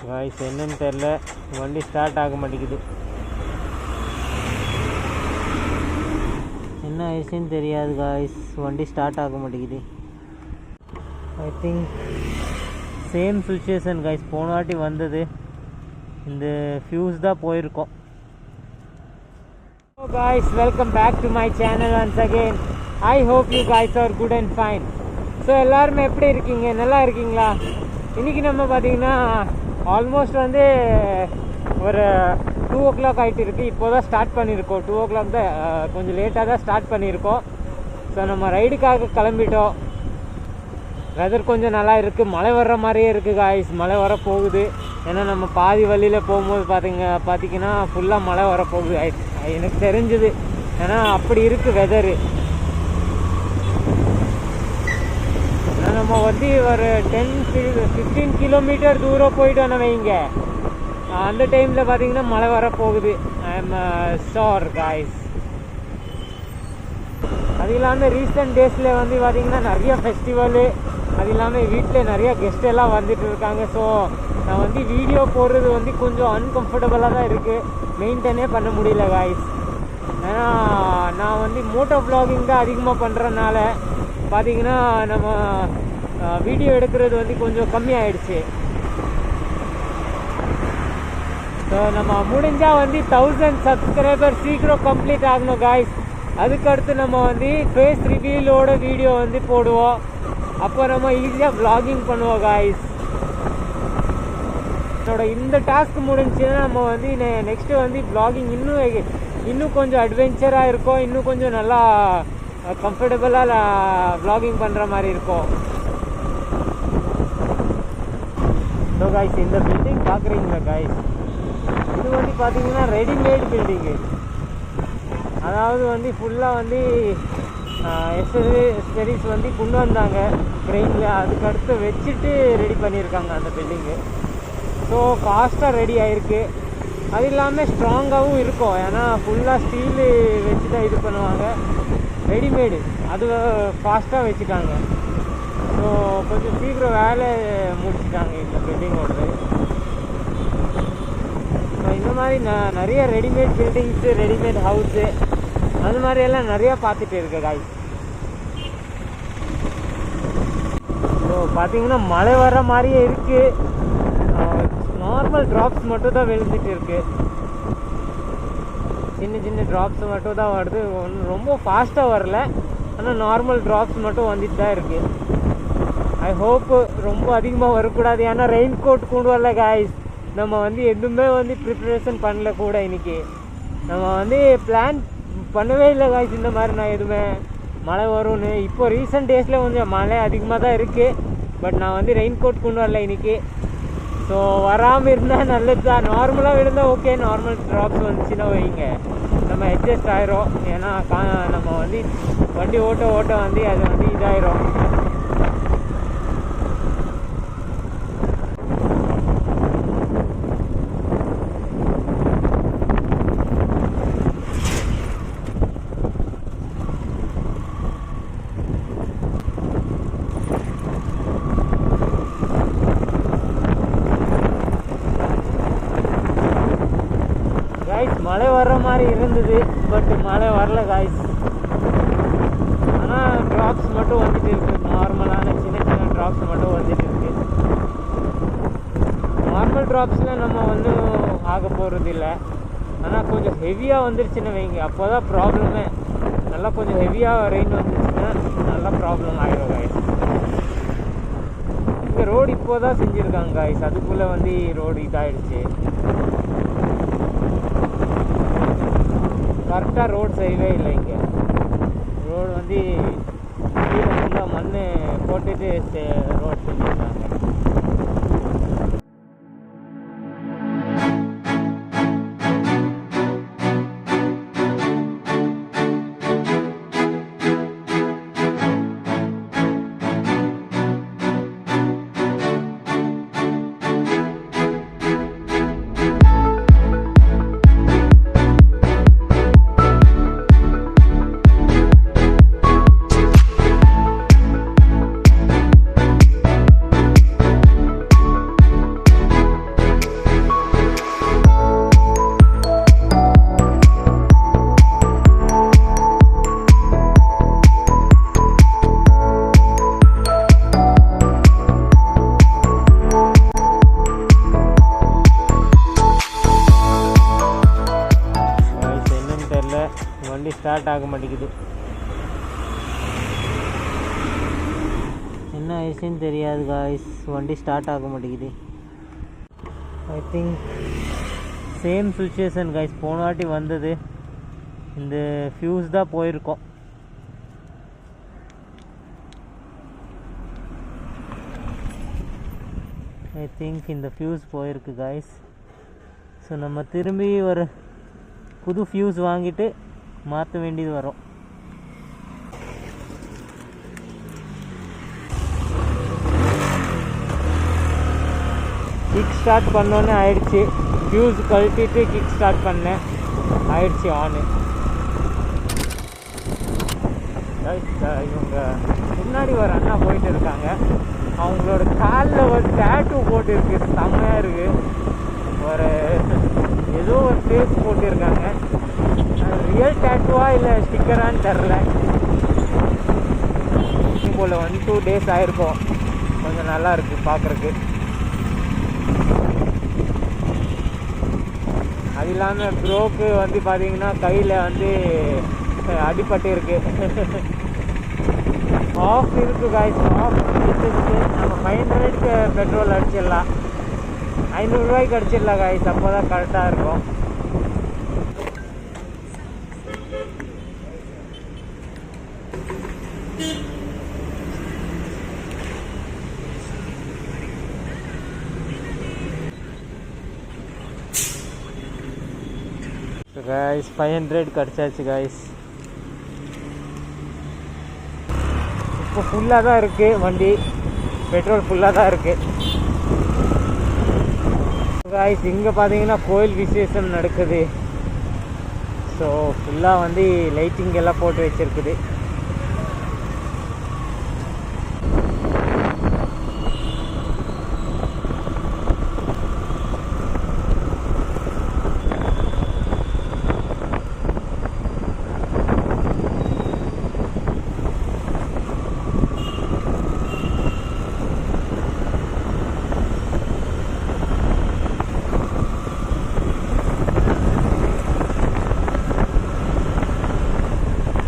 Guys என்னன்னு தெரில, வண்டி ஸ்டார்ட் ஆக மாட்டேங்குது. என்ன ஆயிடுச்சுன்னு தெரியாது காய்ஸ், வண்டி ஸ்டார்ட் ஆக மாட்டேங்குது. I think same situation guys, போன வாட்டி வந்தது இந்த ஃபியூஸ் தான் போயிருக்கோம். So guys, welcome back to my channel once again. I hope you guys are good and fine. So எல்லாருமே எப்படி இருக்கீங்க? நல்லா இருக்கீங்களா? இன்றைக்கி நம்ம பார்த்திங்கன்னா ஆல்மோஸ்ட் வந்து ஒரு 2 o'clock ஆகிட்டு இருக்குது. இப்போ தான் ஸ்டார்ட் பண்ணியிருக்கோம். 2 o'clock தான், கொஞ்சம் லேட்டாக தான் ஸ்டார்ட் பண்ணியிருக்கோம். ஸோ நம்ம ரைடுக்காக கிளம்பிட்டோம். வெதர் கொஞ்சம் நல்லா இருக்குது, மழை வர்ற மாதிரியே இருக்குது காய்ஸ். மழை வர போகுது. ஏன்னா நம்ம பாதி வழியில் போகும்போது பார்த்திங்கன்னா ஃபுல்லாக மழை வரப்போகுது எனக்கு தெரிஞ்சுது. ஏன்னா அப்படி இருக்குது வெதரு. நம்ம வந்து ஒரு 10-15 கிலோமீட்டர் தூரம் போயிட்டோன்னு வைங்க, அந்த டைமில் பார்த்திங்கன்னா மழை வரப்போகுது. I am sure guys. அது இல்லாமல் ரீசெண்ட் டேஸில் வந்து பார்த்திங்கன்னா நிறைய ஃபெஸ்டிவலு, அது இல்லாமல் வீட்டில் நிறைய கெஸ்ட் எல்லாம் வந்துட்டு இருக்காங்க. ஸோ நான் வந்து வீடியோ போடுறது வந்து கொஞ்சம் அன்கம்ஃபர்டபுளாக தான் இருக்குது, மெயின்டைனே பண்ண முடியல காய்ஸ். ஏன்னா நான் வந்து மோட்டோ வ்ளாகிங் தான் அதிகமாக பண்ணுறதுனால பார்த்திங்கன்னா நம்ம வீடியோ எடுக்கிறது வந்து கொஞ்சம் கம்மியாயிடுச்சு. ஸோ நம்ம முடிஞ்சால் வந்து 1000 சப்ஸ்கிரைபர் சீக்கிரம் கம்ப்ளீட் ஆகணும் காய்ஸ். அதுக்கடுத்து நம்ம வந்து ஃபேஸ் ரிவீலோட வீடியோ வந்து போடுவோம். அப்போ நம்ம ஈஸியாக வ்ளாகிங் பண்ணுவோம் காய்ஸ். என்னோட இந்த டாஸ்க் முடிஞ்சுன்னா நம்ம வந்து நெக்ஸ்ட்டு வந்து வ்ளாகிங் இன்னும் கொஞ்சம் அட்வென்ச்சராக இருக்கும், இன்னும் கொஞ்சம் நல்லா கம்ஃபர்டபுளாக வ்ளாகிங் பண்ணுற மாதிரி இருக்கும். ஸோ காய்ஸ், இந்த பில்டிங் பார்க்குறீங்களா காய்ஸ், இது வந்து பார்த்திங்கன்னா ரெடிமேட் பில்டிங்கு. அதாவது வந்து ஃபுல்லாக வந்து எக்ஸசரிஸ் வந்து கொண்டு வந்தாங்க ட்ரெயினில், அதுக்கடுத்து வச்சுட்டு ரெடி பண்ணியிருக்காங்க அந்த பில்டிங்கு. ஸோ ஃபாஸ்ட்டாக ரெடி ஆகிருக்கு. அது இல்லாமல் ஸ்ட்ராங்காகவும் இருக்கும், ஏன்னா ஃபுல்லாக ஸ்டீலு வச்சு தான் இது பண்ணுவாங்க. ரெடிமேடு அது ஃபாஸ்ட்டாக வச்சுட்டாங்க. ஸோ கொஞ்சம் சீக்கிரம் வேலை முடிச்சுட்டாங்க இந்த பில்டிங்கோடது. ஸோ இந்த மாதிரி நிறைய ரெடிமேட் பில்டிங்ஸு, ரெடிமேட் ஹவுஸு, அது மாதிரியெல்லாம் நிறையா பார்த்துட்டு இருக்கு காய்ஸ். ஸோ பார்த்திங்கன்னா மழை வர்ற மாதிரியே இருக்குது. நார்மல் ட்ராப்ஸ் மட்டும் தான் விழுந்துட்டு இருக்குது, சின்ன சின்ன ட்ராப்ஸ் மட்டும் தான் வருது. ரொம்ப ஃபாஸ்ட்டாக வரல, ஆனால் நார்மல் ட்ராப்ஸ் மட்டும் வந்துட்டு தான் இருக்குது. ஐ ஹோப் ரொம்ப அதிகமாக வரக்கூடாது, ஏன்னா ரெயின் கோட் கொண்டு வரல காய்ஸ். நம்ம வந்து எதுவுமே வந்து ப்ரிப்ரேஷன் பண்ணல கூட. இன்றைக்கி நம்ம வந்து பிளான் பண்ணவே இல்லை காய்ஸ் இந்த மாதிரி. நான் எதுவுமே மழை வரும்னு, இப்போ ரீசெண்ட் டேஸில் கொஞ்சம் மழை அதிகமாக தான் இருக்குது. பட் நான் வந்து ரெயின் கோட் கொண்டு வரல இன்றைக்கி. ஸோ வராமல் இருந்தால் நல்லது தான். நார்மலாக விழுந்தால் ஓகே, நார்மல் ட்ராப்ஸ் வந்துச்சுன்னா வைங்க நம்ம அட்ஜஸ்ட் ஆகிரும். ஏன்னா நம்ம வந்து வண்டி ஓட்ட வந்து அது வந்து இதாயிரும். மழை வர்ற மாதிரி இருந்தது, பட் மழை வரல காய்ஸ். ஆனால் ட்ராப்ஸ் மட்டும் வந்துட்டு இருக்குது, நார்மலான சின்ன சின்ன ட்ராப்ஸ் மட்டும் வந்துட்டு இருக்கு. நார்மல் ட்ராப்ஸில் நம்ம ஒன்றும் ஆக போகிறது இல்லை, ஆனால் கொஞ்சம் ஹெவியாக வந்துருச்சுன்னு வைங்க, அப்போ தான் ப்ராப்ளமே. நல்லா கொஞ்சம் ஹெவியாக ரெயின் வந்துருச்சுன்னா நல்லா ப்ராப்ளம் ஆகிடும் காய்ஸ். இங்கே ரோடு இப்போ தான் செஞ்சுருக்காங்க காய்ஸ், அதுக்குள்ளே வந்து ரோடு இதாகிடுச்சு. கரெக்டாக ரோடு செய்யவே இல்லை. இங்கே ரோடு வந்து கீழே ஃபுல்லாக மண் போட்டுட்டு ரோடு செஞ்சுருக்காங்க. ஸ்டார்ட் ஆக மாட்டேங்குது. என்ன ஆயிடுச்சுன்னு தெரியாது காய்ஸ், வண்டி ஸ்டார்ட் ஆக மாட்டேங்குது. I think same situation guys, போன வாட்டி வந்தது இந்த ஃபியூஸ் தான் போயிருக்கோம். ஐ திங்க் இந்த ஃபியூஸ் போயிருக்கு காய்ஸ். ஸோ நம்ம திரும்பி ஒரு புது ஃபியூஸ் வாங்கிட்டு மாற்ற வேண்டியது வரும். கிக் ஸ்டார்ட் பண்ணோன்னே ஆயிடுச்சு. ஃபியூஸ் கழட்டிட்டு கிக் ஸ்டார்ட் பண்ணேன், ஆயிடுச்சு ஆனு. இவங்க முன்னாடி ஒரு அண்ணா போயிட்டு இருக்காங்க. அவங்களோட காலில் ஒரு டேட்டூ போட்டுருக்கு, செம்மையாக இருக்குது. ஒரு ஏதோ ஒரு ஃபேஸ் போட்டிருக்காங்க. ரியல் டேட்டூவா இல்லை ஸ்டிக்கரான்னு தெரில. போல் 1-2 days ஆகிருக்கும். கொஞ்சம் நல்லா இருக்குது பார்க்குறக்கு. அது இல்லாமல் ப்ரோக்கு வந்து பார்த்தீங்கன்னா கையில் வந்து அடிபட்டு இருக்கு. ஆஃப் இருக்குது காய்ஸ், ஆஃப் இருக்குது. நம்ம 500க்கு பெட்ரோல் அடிச்சிடலாம், 500 ரூபாய்க்கு அடிச்சிடலாம் காய்ஸ். அப்போ தான் கரெக்டாக இருக்கும். गाइस 500 கிடச்சாச்சு गाइस. இப்போ ஃபுல்லாக தான் இருக்குது வண்டி, பெட்ரோல் ஃபுல்லாக தான் இருக்குது गाइस. இங்கே பார்த்தீங்கன்னா கோயில் விசேஷம் நடக்குது. ஸோ ஃபுல்லாக வந்து லைட்டிங் எல்லாம் போட்டு வச்சுருக்குது.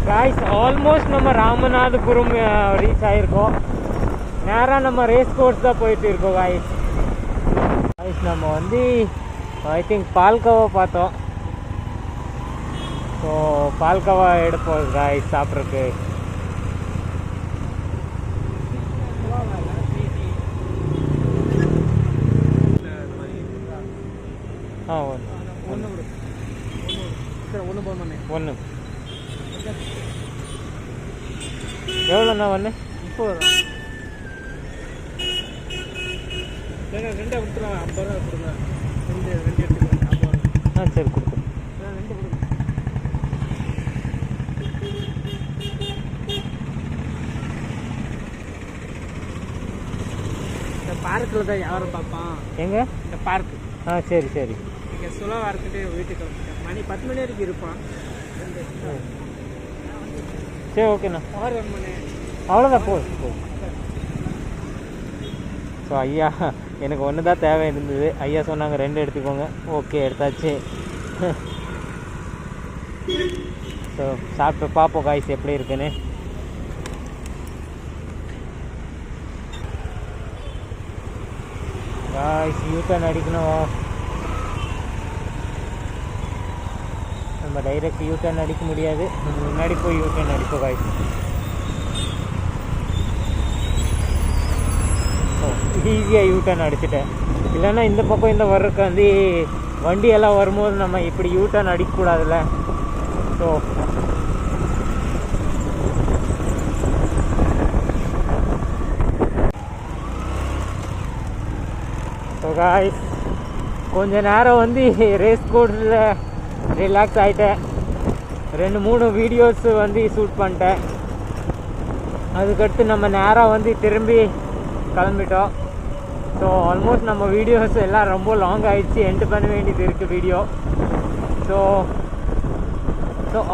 गाइस ஆல்மோஸ்ட் நம்ம ராமநாதபுரம் ரீச் ஆகிருக்கோம். நேராக நம்ம ரேஸ் கோர்ஸ் தான் போயிட்டு இருக்கோம் गाइस. நம்ம வந்து ஐ திங்க் பால்கோவா பார்த்தோம். ஸோ பால்கோவா எடுப்போம் गाइस சாப்பிட்றதுக்கு. ஒன்று எவ்வளோண்ணா? ஒன்று 30 ரூபா. ரெண்டாக கொடுத்துருவாங்க, 50 ரூபா கொடுங்க. ரெண்டு எடுத்துக்கலாம், 50 ரூபா. சரி கொடுத்துருங்க. ரெண்டு கொடுங்க. இந்த பார்க்கில் தான் யாரும் பார்ப்பான். எங்கே? இந்த பார்க்கு. சரி சரி. இங்கே சுலவாக இருக்கிட்டு வீட்டுக்கு மணி 10 மணி வரைக்கும் இருப்பான். சரி ஓகேண்ணா, அவ்வளோதான் போ. ஸோ ஐயா எனக்கு ஒன்று தான் தேவை இருந்தது. ஐயா சொன்னாங்க 2 எடுத்துக்கோங்க. ஓகே எடுத்தாச்சு. ஸோ சாப்பிட்டு பார்ப்போம் காய்ஸ் எப்படி இருக்குன்னு. காய்ஸ் யூட்டர்ன் அடிக்கணும். நம்ம டைரெக்ட் யூட்டர்ன் அடிக்க முடியாது, முன்னாடி போய் யூட்டர்ன் அடிப்போம் காய்ஸ். ஈஸியாக யூட்டர்ன் அடிச்சுட்டேன். இல்லைன்னா இந்த பக்கம் இந்த வர்றதுக்கு வந்து வண்டி எல்லாம் வரும்போது நம்ம இப்படி யூட்டர்ன் அடிக்கக்கூடாதுல்ல. ஸோ காய்ஸ் கொஞ்ச நேரம் வந்து ரேஸ் கோர்ஸில் ரிலாக்ஸ் ஆகிட்டேன். 2-3 வீடியோஸ் வந்து ஷூட் பண்ணிட்டேன். அதுக்கடுத்து நம்ம நேராக வந்து திரும்பி கிளம்பிட்டோம். ஸோ ஆல்மோஸ்ட் நம்ம வீடியோஸ் எல்லாம் ரொம்ப லாங் ஆகிடுச்சு, எண்ட் பண்ண வேண்டியது இருக்குது வீடியோ. ஸோ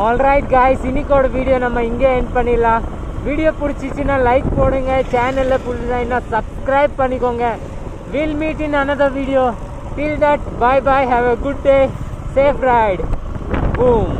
ஆல்ரைட் காய்ஸ், இன்னைக்கோட வீடியோ நம்ம இங்கே எண்ட் பண்ணிடலாம். வீடியோ பிடிச்சிச்சின்னா லைக் போடுங்க, சேனலில் புதுசாக சப்ஸ்கிரைப் பண்ணிக்கோங்க. We'll meet in another video. Till that, bye bye, have a good day, safe ride. Boom.